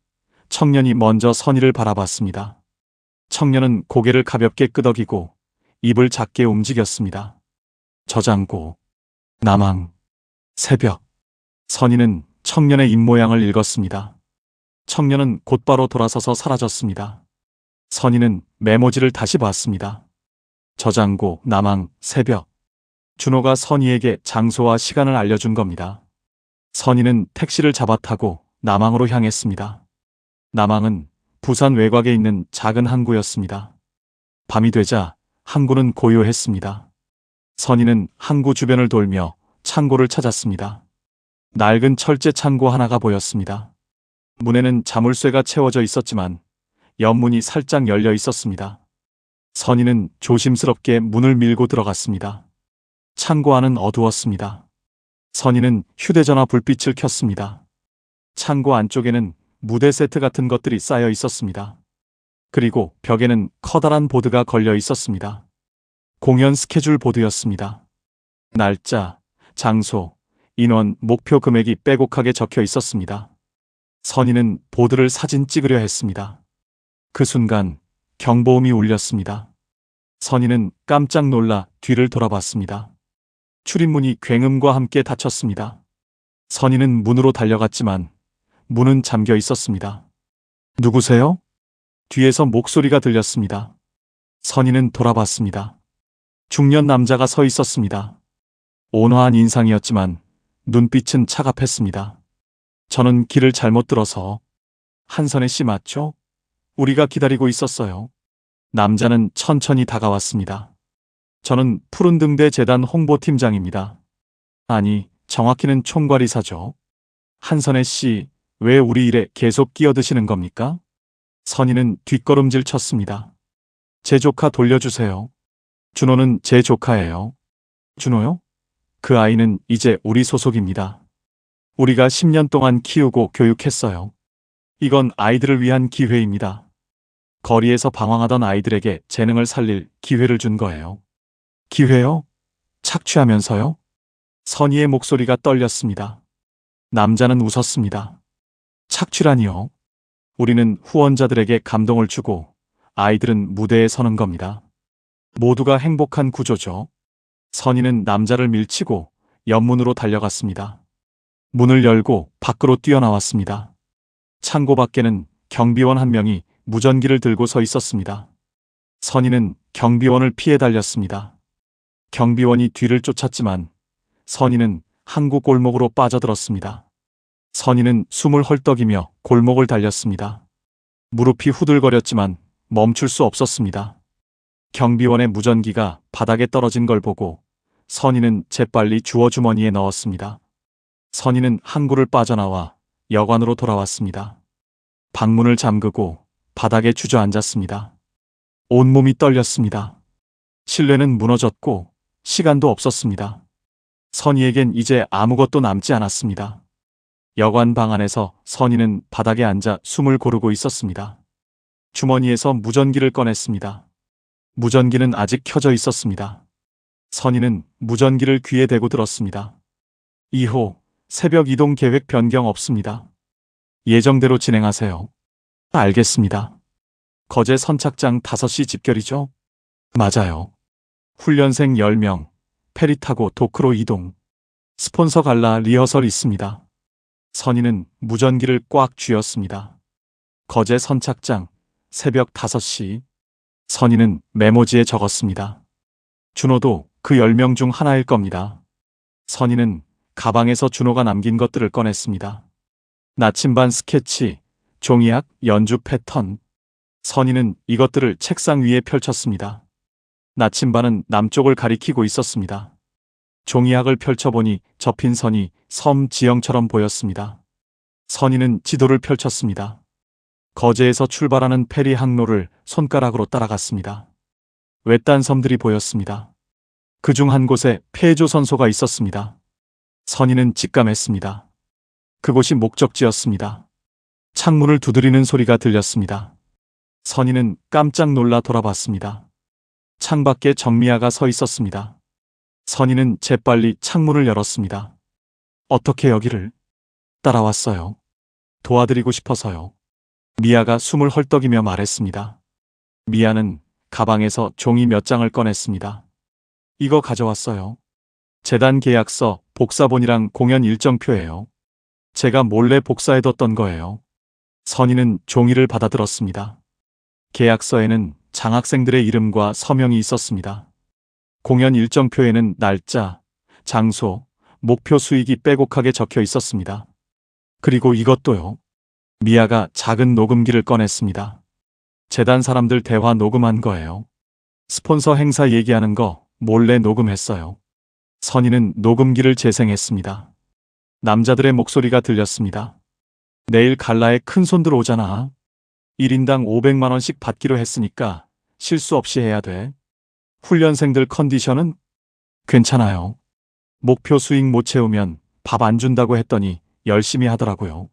청년이 먼저 선희를 바라봤습니다. 청년은 고개를 가볍게 끄덕이고 입을 작게 움직였습니다. 저장고, 남항, 새벽. 선희는 청년의 입모양을 읽었습니다. 청년은 곧바로 돌아서서 사라졌습니다. 선희는 메모지를 다시 봤습니다. 저장고, 남항, 새벽. 준호가 선희에게 장소와 시간을 알려준 겁니다. 선희는 택시를 잡아타고 남항으로 향했습니다. 남항은 부산 외곽에 있는 작은 항구였습니다. 밤이 되자 항구는 고요했습니다. 선희는 항구 주변을 돌며 창고를 찾았습니다. 낡은 철제 창고 하나가 보였습니다. 문에는 자물쇠가 채워져 있었지만 옆문이 살짝 열려 있었습니다. 선희는 조심스럽게 문을 밀고 들어갔습니다. 창고 안은 어두웠습니다. 선희는 휴대전화 불빛을 켰습니다. 창고 안쪽에는 무대 세트 같은 것들이 쌓여 있었습니다. 그리고 벽에는 커다란 보드가 걸려 있었습니다. 공연 스케줄 보드였습니다. 날짜, 장소, 인원, 목표 금액이 빼곡하게 적혀 있었습니다. 선희는 보드를 사진 찍으려 했습니다. 그 순간 경보음이 울렸습니다. 선희는 깜짝 놀라 뒤를 돌아봤습니다. 출입문이 굉음과 함께 닫혔습니다. 선희는 문으로 달려갔지만 문은 잠겨 있었습니다. 누구세요? 뒤에서 목소리가 들렸습니다. 선희는 돌아봤습니다. 중년 남자가 서 있었습니다. 온화한 인상이었지만 눈빛은 차갑했습니다. 저는 길을 잘못 들어서. 한선혜 씨 맞죠? 우리가 기다리고 있었어요. 남자는 천천히 다가왔습니다. 저는 푸른등대 재단 홍보팀장입니다. 아니, 정확히는 총괄이사죠. 한선혜 씨, 왜 우리 일에 계속 끼어드시는 겁니까? 선희는 뒷걸음질 쳤습니다. 제 조카 돌려주세요. 준호는 제 조카예요. 준호요? 그 아이는 이제 우리 소속입니다. 우리가 10년 동안 키우고 교육했어요. 이건 아이들을 위한 기회입니다. 거리에서 방황하던 아이들에게 재능을 살릴 기회를 준 거예요. 기회요? 착취하면서요? 선희의 목소리가 떨렸습니다. 남자는 웃었습니다. 착취라니요? 우리는 후원자들에게 감동을 주고 아이들은 무대에 서는 겁니다. 모두가 행복한 구조죠. 선희는 남자를 밀치고 옆문으로 달려갔습니다. 문을 열고 밖으로 뛰어나왔습니다. 창고 밖에는 경비원 한 명이 무전기를 들고 서 있었습니다. 선희는 경비원을 피해 달렸습니다. 경비원이 뒤를 쫓았지만 선희는 항구 골목으로 빠져들었습니다. 선희는 숨을 헐떡이며 골목을 달렸습니다. 무릎이 후들거렸지만 멈출 수 없었습니다. 경비원의 무전기가 바닥에 떨어진 걸 보고 선희는 재빨리 주워 주머니에 넣었습니다. 선희는 항구를 빠져나와 여관으로 돌아왔습니다. 방문을 잠그고 바닥에 주저앉았습니다. 온몸이 떨렸습니다. 신뢰는 무너졌고 시간도 없었습니다. 선희에겐 이제 아무것도 남지 않았습니다. 여관 방 안에서 선희는 바닥에 앉아 숨을 고르고 있었습니다. 주머니에서 무전기를 꺼냈습니다. 무전기는 아직 켜져 있었습니다. 선희는 무전기를 귀에 대고 들었습니다. 2호, 새벽 이동 계획 변경 없습니다. 예정대로 진행하세요. 알겠습니다. 거제 선착장 5시 집결이죠? 맞아요. 훈련생 10명, 페리 타고 도크로 이동. 스폰서 갈라 리허설 있습니다. 선희는 무전기를 꽉 쥐었습니다. 거제 선착장, 새벽 5시. 선희는 메모지에 적었습니다. 준호도 그 10명 중 하나일 겁니다. 선희는 가방에서 준호가 남긴 것들을 꺼냈습니다. 나침반 스케치, 종이학, 연주 패턴. 선희는 이것들을 책상 위에 펼쳤습니다. 나침반은 남쪽을 가리키고 있었습니다. 종이학을 펼쳐보니 접힌 선이 섬 지형처럼 보였습니다. 선희는 지도를 펼쳤습니다. 거제에서 출발하는 페리 항로를 손가락으로 따라갔습니다. 외딴 섬들이 보였습니다. 그중 한 곳에 폐조선소가 있었습니다. 선희는 직감했습니다. 그곳이 목적지였습니다. 창문을 두드리는 소리가 들렸습니다. 선희는 깜짝 놀라 돌아봤습니다. 창밖에 정미아가 서 있었습니다. 선희는 재빨리 창문을 열었습니다. 어떻게 여기를? 따라왔어요. 도와드리고 싶어서요. 미아가 숨을 헐떡이며 말했습니다. 미아는 가방에서 종이 몇 장을 꺼냈습니다. 이거 가져왔어요. 재단 계약서, 복사본이랑 공연 일정표예요. 제가 몰래 복사해뒀던 거예요. 선희는 종이를 받아들었습니다. 계약서에는 장학생들의 이름과 서명이 있었습니다. 공연 일정표에는 날짜, 장소, 목표 수익이 빼곡하게 적혀 있었습니다. 그리고 이것도요. 미아가 작은 녹음기를 꺼냈습니다. 재단 사람들 대화 녹음한 거예요. 스폰서 행사 얘기하는 거 몰래 녹음했어요. 선희는 녹음기를 재생했습니다. 남자들의 목소리가 들렸습니다. 내일 갈라에 큰 손들 오잖아. 1인당 500만 원씩 받기로 했으니까 실수 없이 해야 돼. 훈련생들 컨디션은? 괜찮아요. 목표 수익 못 채우면 밥 안 준다고 했더니 열심히 하더라고요.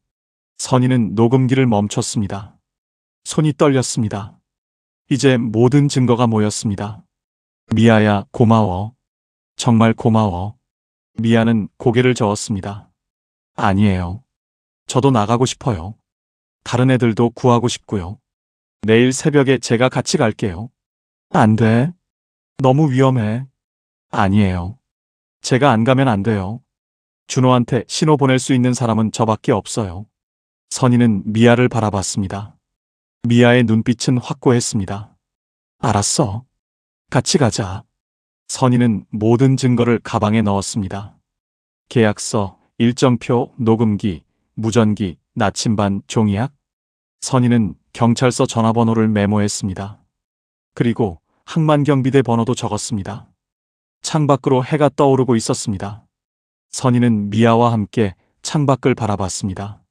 선희는 녹음기를 멈췄습니다. 손이 떨렸습니다. 이제 모든 증거가 모였습니다. 미아야, 고마워. 정말 고마워. 미아는 고개를 저었습니다. 아니에요. 저도 나가고 싶어요. 다른 애들도 구하고 싶고요. 내일 새벽에 제가 같이 갈게요. 안 돼. 너무 위험해. 아니에요. 제가 안 가면 안 돼요. 준호한테 신호 보낼 수 있는 사람은 저밖에 없어요. 선희는 미아를 바라봤습니다. 미아의 눈빛은 확고했습니다. 알았어. 같이 가자. 선희는 모든 증거를 가방에 넣었습니다. 계약서, 일정표, 녹음기, 무전기, 나침반, 종이학. 선희는 경찰서 전화번호를 메모했습니다. 그리고 항만경비대 번호도 적었습니다. 창밖으로 해가 떠오르고 있었습니다. 선희는 미아와 함께 창밖을 바라봤습니다.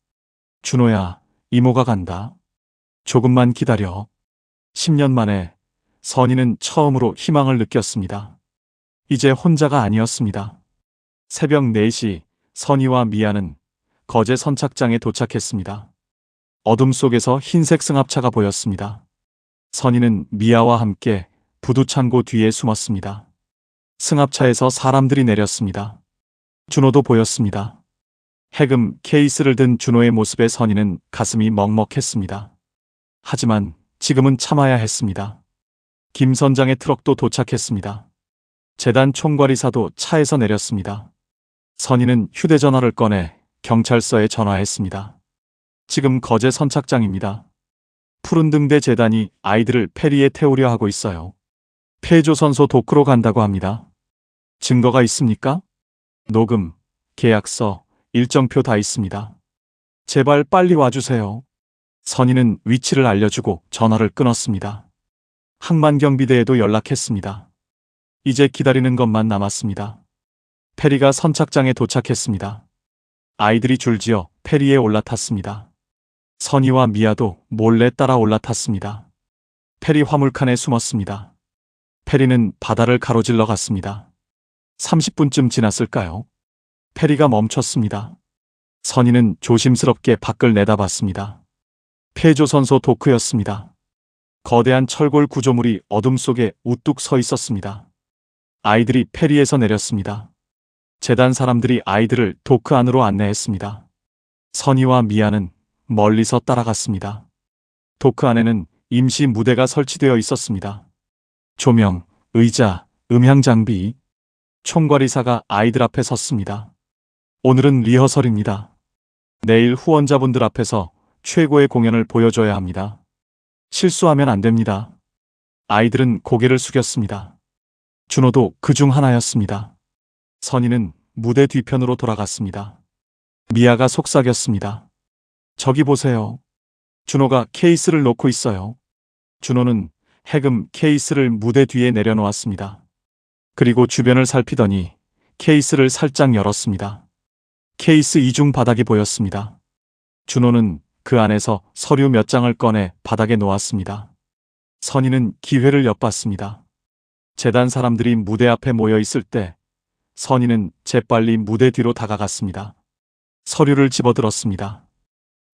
준호야, 이모가 간다. 조금만 기다려. 10년 만에 선희는 처음으로 희망을 느꼈습니다. 이제 혼자가 아니었습니다. 새벽 4시 선희와 미아는 거제 선착장에 도착했습니다. 어둠 속에서 흰색 승합차가 보였습니다. 선희는 미아와 함께 부두창고 뒤에 숨었습니다. 승합차에서 사람들이 내렸습니다. 준호도 보였습니다. 해금 케이스를 든 준호의 모습에 선희는 가슴이 먹먹했습니다. 하지만 지금은 참아야 했습니다. 김 선장의 트럭도 도착했습니다. 재단 총괄이사도 차에서 내렸습니다. 선희는 휴대전화를 꺼내 경찰서에 전화했습니다. 지금 거제 선착장입니다. 푸른등대 재단이 아이들을 페리에 태우려 하고 있어요. 폐조선소 도크로 간다고 합니다. 증거가 있습니까? 녹음, 계약서, 일정표 다 있습니다. 제발 빨리 와주세요. 선희는 위치를 알려주고 전화를 끊었습니다. 항만경비대에도 연락했습니다. 이제 기다리는 것만 남았습니다. 페리가 선착장에 도착했습니다. 아이들이 줄지어 페리에 올라탔습니다. 선희와 미아도 몰래 따라 올라탔습니다. 페리 화물칸에 숨었습니다. 페리는 바다를 가로질러 갔습니다. 30분쯤 지났을까요? 페리가 멈췄습니다. 선희는 조심스럽게 밖을 내다봤습니다. 폐조선소 도크였습니다. 거대한 철골 구조물이 어둠 속에 우뚝 서 있었습니다. 아이들이 페리에서 내렸습니다. 재단 사람들이 아이들을 도크 안으로 안내했습니다. 선희와 미아는 멀리서 따라갔습니다. 도크 안에는 임시 무대가 설치되어 있었습니다. 조명, 의자, 음향 장비. 총괄이사가 아이들 앞에 섰습니다. 오늘은 리허설입니다. 내일 후원자분들 앞에서 최고의 공연을 보여줘야 합니다. 실수하면 안 됩니다. 아이들은 고개를 숙였습니다. 준호도 그 중 하나였습니다. 선희는 무대 뒤편으로 돌아갔습니다. 미아가 속삭였습니다. 저기 보세요. 준호가 케이스를 놓고 있어요. 준호는 해금 케이스를 무대 뒤에 내려놓았습니다. 그리고 주변을 살피더니 케이스를 살짝 열었습니다. 케이스 이중 바닥이 보였습니다. 준호는 그 안에서 서류 몇 장을 꺼내 바닥에 놓았습니다. 선희는 기회를 엿봤습니다. 재단 사람들이 무대 앞에 모여 있을 때 선희는 재빨리 무대 뒤로 다가갔습니다. 서류를 집어들었습니다.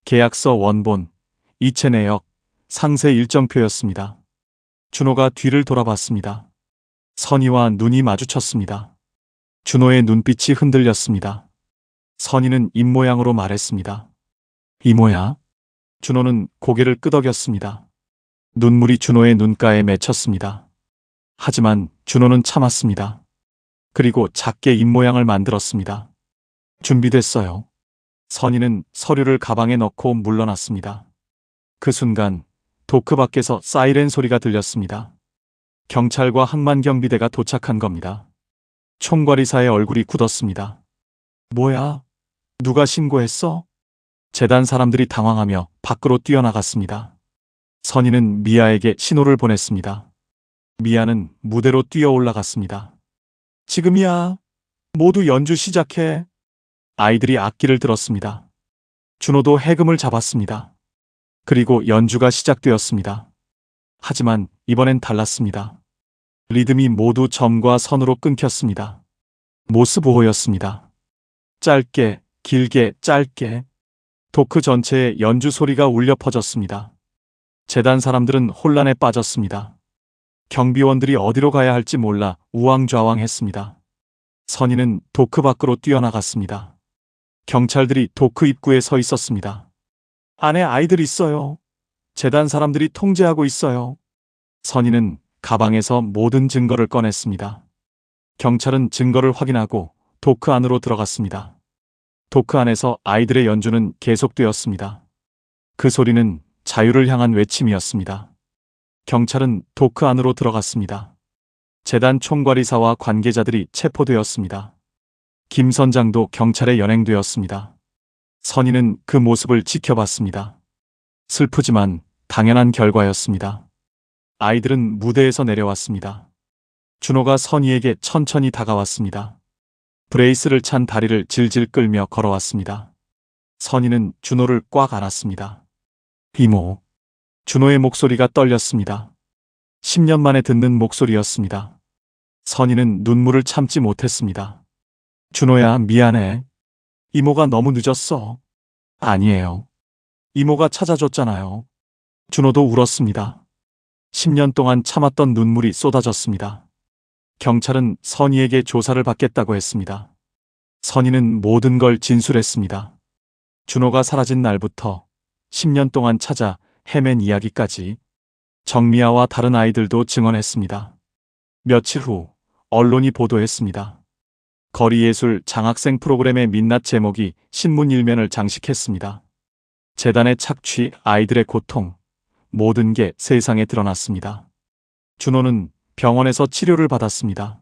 계약서 원본, 이체 내역, 상세 일정표였습니다. 준호가 뒤를 돌아봤습니다. 선희와 눈이 마주쳤습니다. 준호의 눈빛이 흔들렸습니다. 선희는 입모양으로 말했습니다. 이모야? 준호는 고개를 끄덕였습니다. 눈물이 준호의 눈가에 맺혔습니다. 하지만 준호는 참았습니다. 그리고 작게 입모양을 만들었습니다. 준비됐어요. 선희는 서류를 가방에 넣고 물러났습니다. 그 순간 도크 밖에서 사이렌 소리가 들렸습니다. 경찰과 항만경비대가 도착한 겁니다. 총괄이사의 얼굴이 굳었습니다. 뭐야? 누가 신고했어? 재단 사람들이 당황하며 밖으로 뛰어나갔습니다. 선희는 미아에게 신호를 보냈습니다. 미아는 무대로 뛰어 올라갔습니다. 지금이야. 모두 연주 시작해. 아이들이 악기를 들었습니다. 준호도 해금을 잡았습니다. 그리고 연주가 시작되었습니다. 하지만 이번엔 달랐습니다. 리듬이 모두 점과 선으로 끊겼습니다. 모스보호였습니다. 짧게, 길게, 짧게. 도크 전체에 연주 소리가 울려 퍼졌습니다. 재단 사람들은 혼란에 빠졌습니다. 경비원들이 어디로 가야 할지 몰라 우왕좌왕했습니다. 선희는 도크 밖으로 뛰어나갔습니다. 경찰들이 도크 입구에 서 있었습니다. 안에 아이들 있어요. 재단 사람들이 통제하고 있어요. 선희는 가방에서 모든 증거를 꺼냈습니다. 경찰은 증거를 확인하고 도크 안으로 들어갔습니다. 도크 안에서 아이들의 연주는 계속되었습니다. 그 소리는 자유를 향한 외침이었습니다. 경찰은 도크 안으로 들어갔습니다. 재단 총괄이사와 관계자들이 체포되었습니다. 김 선장도 경찰에 연행되었습니다. 선희는 그 모습을 지켜봤습니다. 슬프지만 당연한 결과였습니다. 아이들은 무대에서 내려왔습니다. 준호가 선희에게 천천히 다가왔습니다. 브레이스를 찬 다리를 질질 끌며 걸어왔습니다. 선희는 준호를 꽉 안았습니다. 이모. 준호의 목소리가 떨렸습니다. 10년 만에 듣는 목소리였습니다. 선희는 눈물을 참지 못했습니다. 준호야, 미안해. 이모가 너무 늦었어. 아니에요. 이모가 찾아줬잖아요. 준호도 울었습니다. 10년 동안 참았던 눈물이 쏟아졌습니다. 경찰은 선희에게 조사를 받겠다고 했습니다. 선희는 모든 걸 진술했습니다. 준호가 사라진 날부터 10년 동안 찾아 헤맨 이야기까지. 정미아와 다른 아이들도 증언했습니다. 며칠 후 언론이 보도했습니다. 거리예술 장학생 프로그램의 민낯 제목이 신문 일면을 장식했습니다. 재단의 착취, 아이들의 고통, 모든 게 세상에 드러났습니다. 준호는 병원에서 치료를 받았습니다.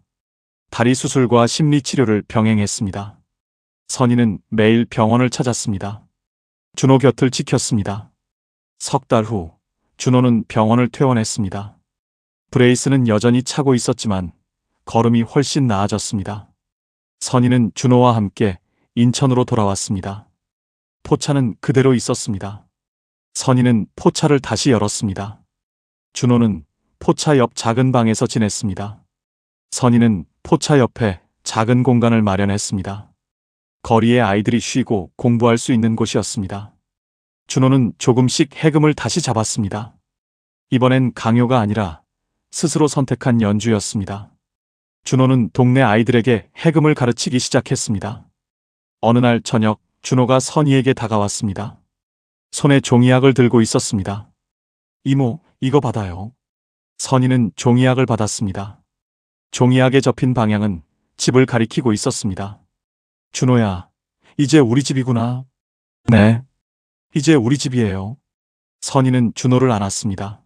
다리 수술과 심리 치료를 병행했습니다. 선희는 매일 병원을 찾았습니다. 준호 곁을 지켰습니다. 석 달 후 준호는 병원을 퇴원했습니다. 브레이스는 여전히 차고 있었지만 걸음이 훨씬 나아졌습니다. 선희는 준호와 함께 인천으로 돌아왔습니다. 포차는 그대로 있었습니다. 선희는 포차를 다시 열었습니다. 준호는 포차 옆 작은 방에서 지냈습니다. 선희는 포차 옆에 작은 공간을 마련했습니다. 거리의 아이들이 쉬고 공부할 수 있는 곳이었습니다. 준호는 조금씩 해금을 다시 잡았습니다. 이번엔 강요가 아니라 스스로 선택한 연주였습니다. 준호는 동네 아이들에게 해금을 가르치기 시작했습니다. 어느 날 저녁 준호가 선희에게 다가왔습니다. 손에 종이약을 들고 있었습니다. 이모, 이거 받아요. 선희는 종이약을 받았습니다. 종이약에 접힌 방향은 집을 가리키고 있었습니다. 준호야, 이제 우리 집이구나. 네. 이제 우리 집이에요. 선희는 준호를 안았습니다.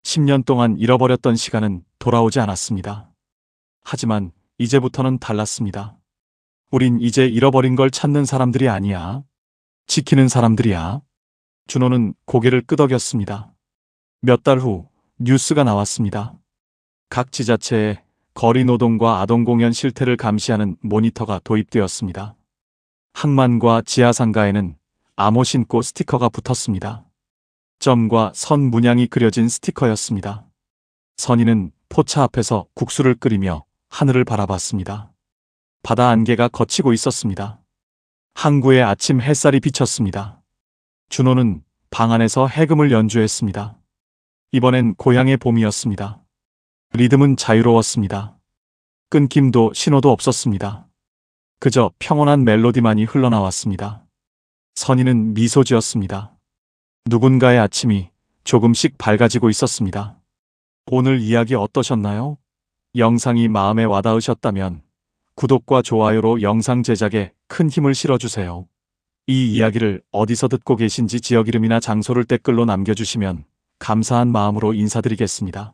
10년 동안 잃어버렸던 시간은 돌아오지 않았습니다. 하지만 이제부터는 달랐습니다. 우린 이제 잃어버린 걸 찾는 사람들이 아니야. 지키는 사람들이야. 준호는 고개를 끄덕였습니다. 몇 달 후 뉴스가 나왔습니다. 각 지자체에 거리 노동과 아동 공연 실태를 감시하는 모니터가 도입되었습니다. 항만과 지하상가에는 암호 신고 스티커가 붙었습니다. 점과 선 문양이 그려진 스티커였습니다. 선희는 포차 앞에서 국수를 끓이며 하늘을 바라봤습니다. 바다 안개가 걷히고 있었습니다. 항구의 아침 햇살이 비쳤습니다. 준호는 방 안에서 해금을 연주했습니다. 이번엔 고향의 봄이었습니다. 리듬은 자유로웠습니다. 끊김도 신호도 없었습니다. 그저 평온한 멜로디만이 흘러나왔습니다. 선희는 미소 지었습니다. 누군가의 아침이 조금씩 밝아지고 있었습니다. 오늘 이야기 어떠셨나요? 영상이 마음에 와닿으셨다면 구독과 좋아요로 영상 제작에 큰 힘을 실어주세요. 이 이야기를 어디서 듣고 계신지 지역 이름이나 장소를 댓글로 남겨주시면 감사한 마음으로 인사드리겠습니다.